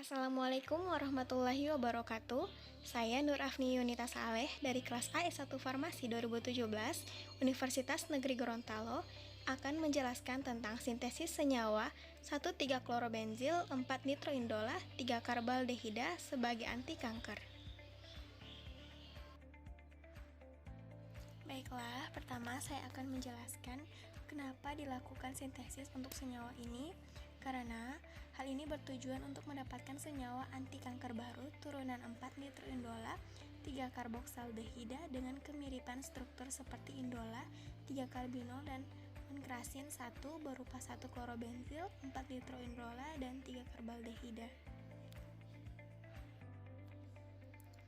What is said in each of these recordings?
Assalamualaikum warahmatullahi wabarakatuh. Saya Nur Afni Yunita Saleh dari kelas AS1 Farmasi 2017 Universitas Negeri Gorontalo akan menjelaskan tentang sintesis senyawa 1,3-klorobenzil 4-nitroindola 3-karbaldehida sebagai anti kanker. Baiklah, pertama saya akan menjelaskan kenapa dilakukan sintesis untuk senyawa ini. Karena hal ini bertujuan untuk mendapatkan senyawa anti kanker baru turunan 4-nitroindola 3-karboksaldehida dengan kemiripan struktur seperti indola, 3-karbinol, dan menkrasin 1 berupa 1-klorobenzil, 4-nitroindola, dan 3-karbaldehida.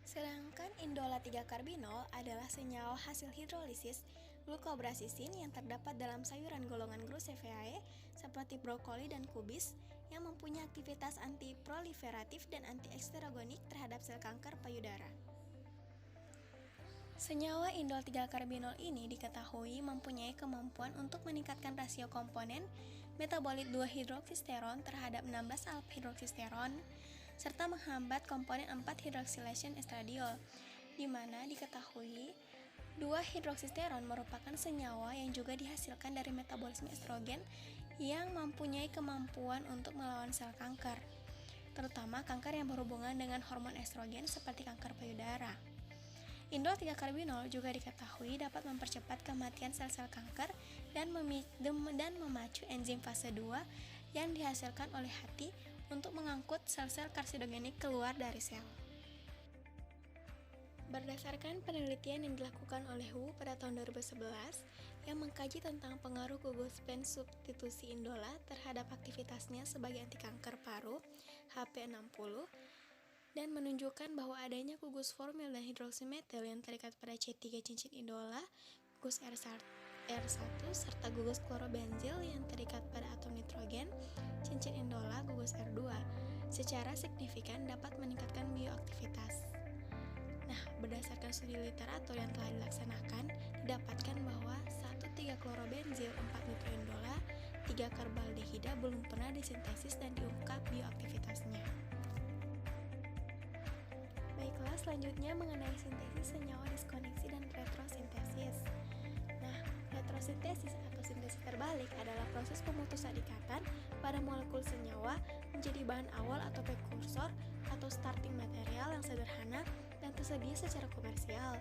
Sedangkan indola 3-karbinol adalah senyawa hasil hidrolisis glukobrasisin yang terdapat dalam sayuran golongan Cruciferae seperti brokoli dan kubis yang mempunyai aktivitas antiproliferatif dan antieksterogenik terhadap sel kanker payudara. Senyawa indol 3-karbinol ini diketahui mempunyai kemampuan untuk meningkatkan rasio komponen metabolit 2-hidroksisteron terhadap 16 alfa-hidroksisteron serta menghambat komponen 4-hidroxylation estradiol, di mana diketahui 2-hidroksisteron merupakan senyawa yang juga dihasilkan dari metabolisme estrogen yang mempunyai kemampuan untuk melawan sel kanker, terutama kanker yang berhubungan dengan hormon estrogen seperti kanker payudara. Indol 3-karbinol juga diketahui dapat mempercepat kematian sel-sel kanker dan memacu enzim fase 2 yang dihasilkan oleh hati untuk mengangkut sel-sel karsinogenik keluar dari sel. Berdasarkan penelitian yang dilakukan oleh Wu pada tahun 2011 yang mengkaji tentang pengaruh gugus pen substitusi indola terhadap aktivitasnya sebagai anti kanker paru HP60 dan menunjukkan bahwa adanya gugus formil dan hidroksimetil yang terikat pada C3 cincin indola, gugus R1 serta gugus klorobenzil yang terikat pada atom nitrogen cincin indola gugus R2 secara signifikan dapat meningkatkan bioaktivitas. Nah, berdasarkan studi literatur yang telah dilaksanakan, didapatkan bahwa 1,3-klorobenzil 4-nitroindola 3-karbaldehida belum pernah disintesis dan diungkap bioaktivitasnya. Baiklah, selanjutnya mengenai sintesis senyawa diskoneksi dan retrosintesis. Nah, retrosintesis atau sintesis terbalik adalah proses pemutusan ikatan pada molekul senyawa menjadi bahan awal atau prekursor atau starting material yang sederhana dan tersedia secara komersial.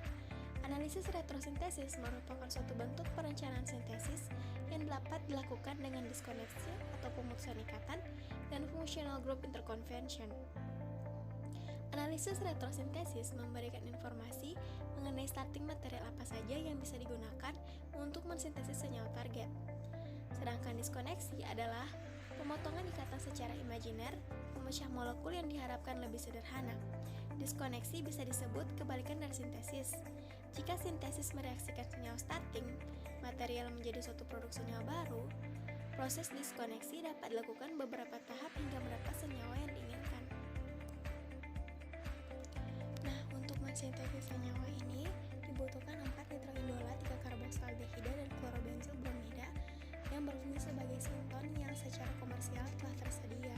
Analisis retrosintesis merupakan suatu bentuk perencanaan sintesis yang dapat dilakukan dengan diskoneksi atau pemutusan ikatan dan functional group interconvention. Analisis retrosintesis memberikan informasi mengenai starting material apa saja yang bisa digunakan untuk mensintesis senyawa target. Sedangkan diskoneksi adalah pemotongan ikatan secara imajiner, memecah molekul yang diharapkan lebih sederhana. Diskoneksi bisa disebut kebalikan dari sintesis. Jika sintesis mereaksikan senyawa starting material menjadi suatu produk senyawa baru, proses diskoneksi dapat dilakukan beberapa tahap hingga mendapat senyawa yang diinginkan. Sintesis senyawa ini dibutuhkan 4-nitroindola 3-karboksaldehida dan klorobenzil bromida yang berfungsi sebagai sinton yang secara komersial telah tersedia.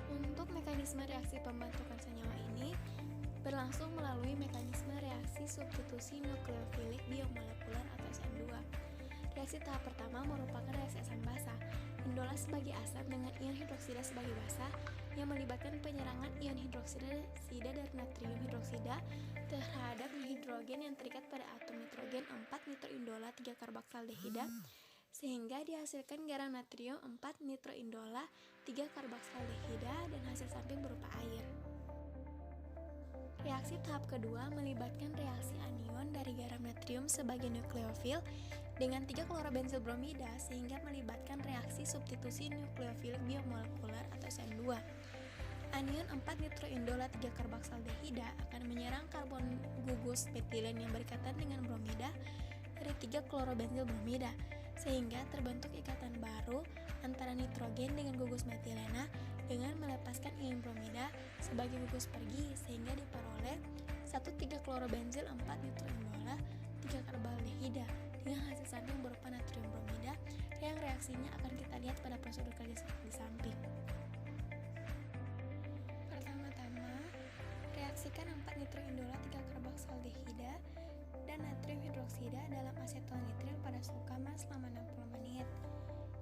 Untuk mekanisme reaksi pembentukan senyawa ini berlangsung melalui mekanisme reaksi substitusi nukleofilik biomolekuler atau SN2. Reaksi tahap pertama merupakan reaksi asam basa, indola sebagai asam dengan ion hidroksida sebagai basa yang melibatkan penyerangan ion hidroksida dari natrium hidroksida terhadap hidrogen yang terikat pada atom nitrogen 4-nitroindola 3-karboksaldehida sehingga dihasilkan garam natrium 4-nitroindola 3-karboksaldehida dan hasil samping berupa air. Reaksi tahap kedua melibatkan reaksi anion dari garam natrium sebagai nukleofil dengan 3-klorobenzil bromida sehingga melibatkan reaksi substitusi nukleofilik biomolekuler atau SN2. Anion 4-nitroindola 3-karboksaldehida akan menyerang karbon gugus metilen yang berikatan dengan bromida dari 3-klorobenzil bromida sehingga terbentuk ikatan baru antara nitrogen dengan gugus metilena dengan melepaskan ion bromida sebagai gugus pergi sehingga diperoleh 1,3-klorobenzil 4-nitroindola 3-karbaldehida dengan hasil samping berupa natrium bromida yang reaksinya akan kita lihat pada prosedur kerja di samping. menempatkan 4 nitroindola 3 karboksaldehiда dan natrium hidroksida dalam aseton nitril pada suhu kamar selama 60 menit.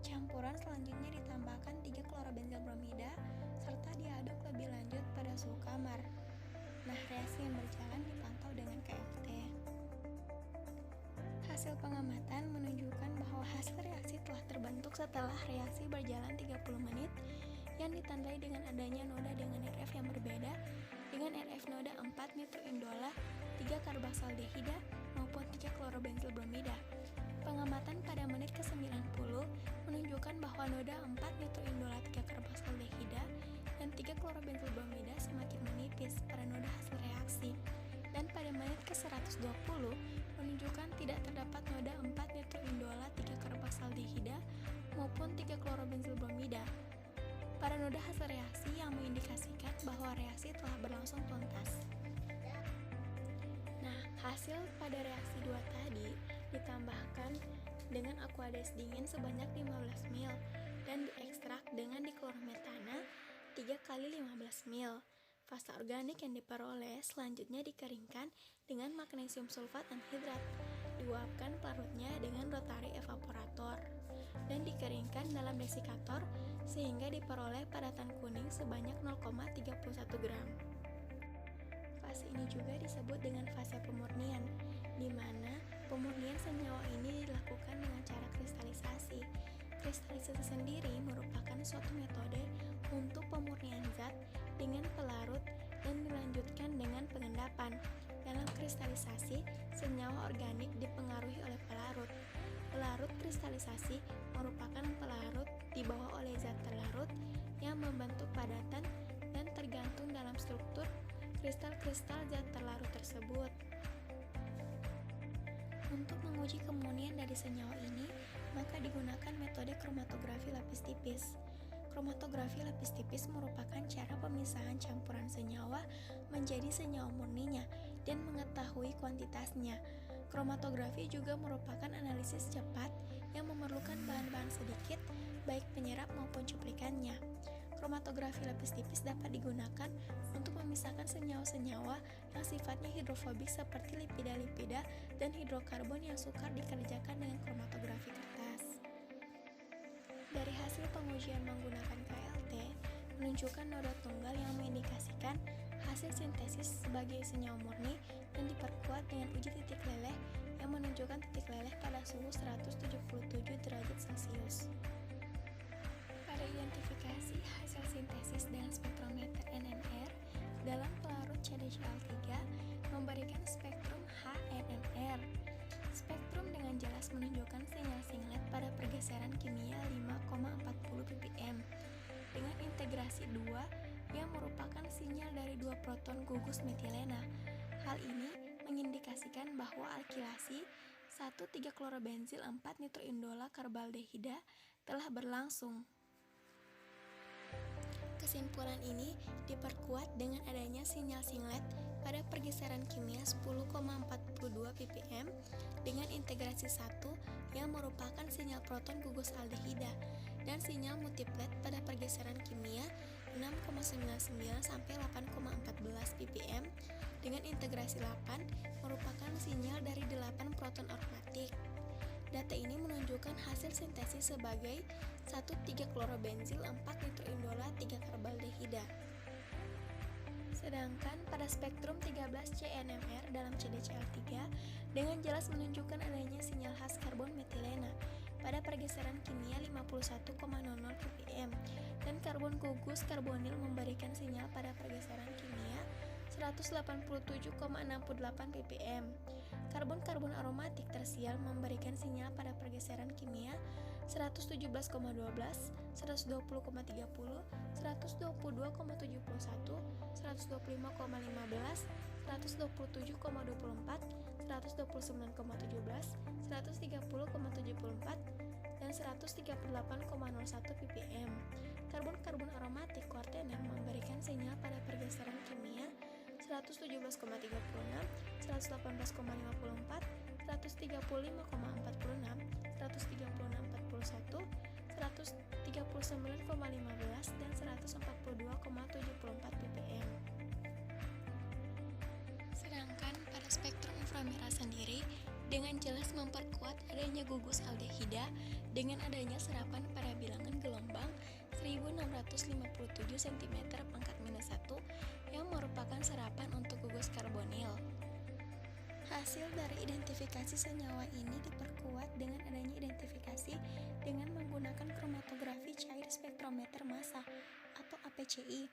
Campuran selanjutnya ditambahkan 3 klorobenzil bromida serta diaduk lebih lanjut pada suhu kamar. Nah, reaksi yang berjalan dipantau dengan KLT. Hasil pengamatan menunjukkan bahwa hasil reaksi telah terbentuk setelah reaksi berjalan 30 menit yang ditandai dengan adanya noda dengan RF yang berbeda dengan RF noda 4 nitroindola 3 karboksaldehida maupun 3 klorobenzil bromida. Pengamatan pada menit ke-90 menunjukkan bahwa noda 4 nitroindola 3 karboksaldehida dan 3 klorobenzil bromida semakin menipis pada noda hasil reaksi. Dan pada menit ke-120 menunjukkan tidak terdapat noda 4 nitroindola 3 karboksaldehida maupun 3 klorobenzil bromida pada noda hasil reaksi yang mengindikasikan bahwa reaksi telah berlangsung tuntas. Nah, hasil pada reaksi 2 tadi ditambahkan dengan aqueous dingin sebanyak 15 ml dan diekstrak dengan diklorometana 3 kali 15 ml. Fasa organik yang diperoleh selanjutnya dikeringkan dengan magnesium sulfat anhidrat, diuapkan pelarutnya dengan rotary evaporator, dan dikeringkan dalam desikator sehingga diperoleh padatan kuning sebanyak 0,31 gram. Fase ini juga disebut dengan fase pemurnian, di mana pemurnian senyawa ini dilakukan dengan cara kristalisasi. Kristalisasi sendiri merupakan suatu metode untuk pemurnian zat dengan pelarut dan dilanjutkan dengan pengendapan. Dalam kristalisasi, senyawa organik dipengaruhi oleh pelarut. Pelarut kristalisasi merupakan pelarut dibawa oleh zat terlarut yang membentuk padatan dan tergantung dalam struktur kristal-kristal zat terlarut tersebut. Untuk menguji kemurnian dari senyawa ini, maka digunakan metode kromatografi lapis tipis. Kromatografi lapis tipis merupakan cara pemisahan campuran senyawa menjadi senyawa murninya dan mengetahui kuantitasnya. Kromatografi juga merupakan analisis cepat yang memerlukan bahan-bahan sedikit, baik penyerap maupun cuplikannya. Kromatografi lapis tipis dapat digunakan untuk memisahkan senyawa-senyawa yang sifatnya hidrofobik seperti lipida-lipida dan hidrokarbon yang sukar dikerjakan dengan kromatografi kertas. Dari hasil pengujian menggunakan KLT, menunjukkan noda tunggal yang mengindikasikan hasil sintesis sebagai senyawa murni dan diperkuat dengan uji titik leleh yang menunjukkan titik leleh pada suhu 177 derajat Celcius. Pada identifikasi hasil sintesis dengan spektrometer NMR dalam pelarut CaDCl3 memberikan spektrum HNMR. Spektrum dengan jelas menunjukkan sinyal singlet pada pergeseran kimia 5,40 ppm dengan integrasi 2 yang merupakan sinyal dari 2 proton gugus metilena. Hal ini mengindikasikan bahwa alkilasi 1,3-klorobenzil 4 nitroindola karbaldehida telah berlangsung. Kesimpulan ini diperkuat dengan adanya sinyal singlet pada pergeseran kimia 10,42 ppm dengan integrasi 1 yang merupakan sinyal proton gugus aldehida dan sinyal multiplet pada pergeseran kimia 6,99 sampai 8,14 ppm dengan integrasi 8 merupakan sinyal dari 8 proton aromatik. Data ini menunjukkan hasil sintesis sebagai 1,3-klorobenzil 4 nitroindola 3 karbaldehida. Sedangkan pada spektrum 13 CNMR dalam CaDCl3 dengan jelas menunjukkan adanya sinyal khas karbon metilena pada pergeseran kimia 51,00 ppm dan karbon gugus karbonil memberikan sinyal pada pergeseran kimia 187,68 ppm. Karbon-karbon aromatik tersial memberikan sinyal pada pergeseran kimia 117,12, 120,30, 122,71, 125,15, 127,24, 129,17, 130,74, dan 138,01 ppm. Karbon-karbon aromatik kuartener memberikan sinyal pada pergeseran kimia 117,36, 118,54, 135,46, 136,41, 139,15, dan 142,74 ppm. Sedangkan pada spektrum inframerah sendiri dengan jelas memperkuat adanya gugus aldehida dengan adanya serapan pada bilangan gelombang 1657 cm pangkat minus 1 yang merupakan serapan untuk gugus karbonil. Hasil dari identifikasi senyawa ini diperkuat dengan adanya identifikasi dengan menggunakan kromatografi cair spektrometer massa atau APCI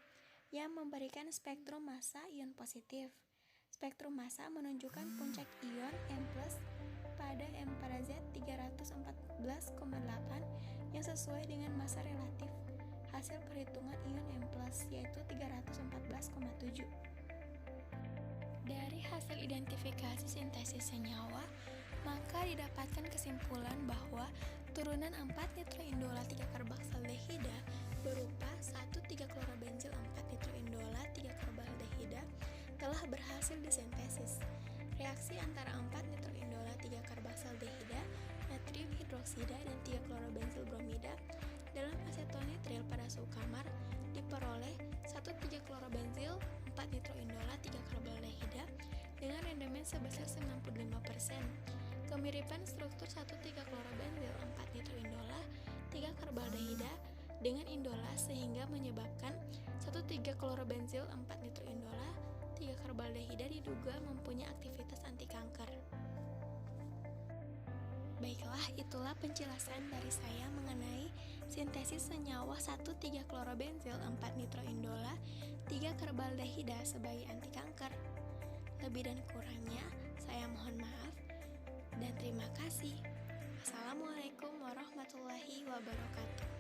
yang memberikan spektrum massa ion positif. Spektrum massa menunjukkan puncak ion M+ pada M pada Z 314,8 yang sesuai dengan massa relatif hasil perhitungan ion M+, yaitu 314,7. Dari hasil identifikasi sintesis senyawa, maka didapatkan kesimpulan bahwa turunan 4-nitroindola 3-karboksaldehida berupa 1,3-klorobenzil 4-nitroindola 3-karbaldehida telah berhasil disintesis. Reaksi antara 4-nitroindola 3-karboksaldehida, natrium hidroksida, dan 3-klorobenzil bromida dalam asetonitril pada suhu kamar diperoleh 1,3-klorobenzil 4-nitroindola 3-karbaldehida dengan rendemen sebesar 95%. Kemiripan struktur 1,3-klorobenzil 4-nitroindola 3-karbaldehida dengan indola sehingga menyebabkan 1,3-klorobenzil 4-nitroindola 3-karbaldehida diduga mempunyai aktivitas anti kanker. Baiklah, itulah penjelasan dari saya mengenai sintesis senyawa 1,3-klorobenzil 4-nitroindola 3-karbaldehida sebagai anti kanker. Lebih dan kurangnya, saya mohon maaf dan terima kasih. Assalamualaikum warahmatullahi wabarakatuh.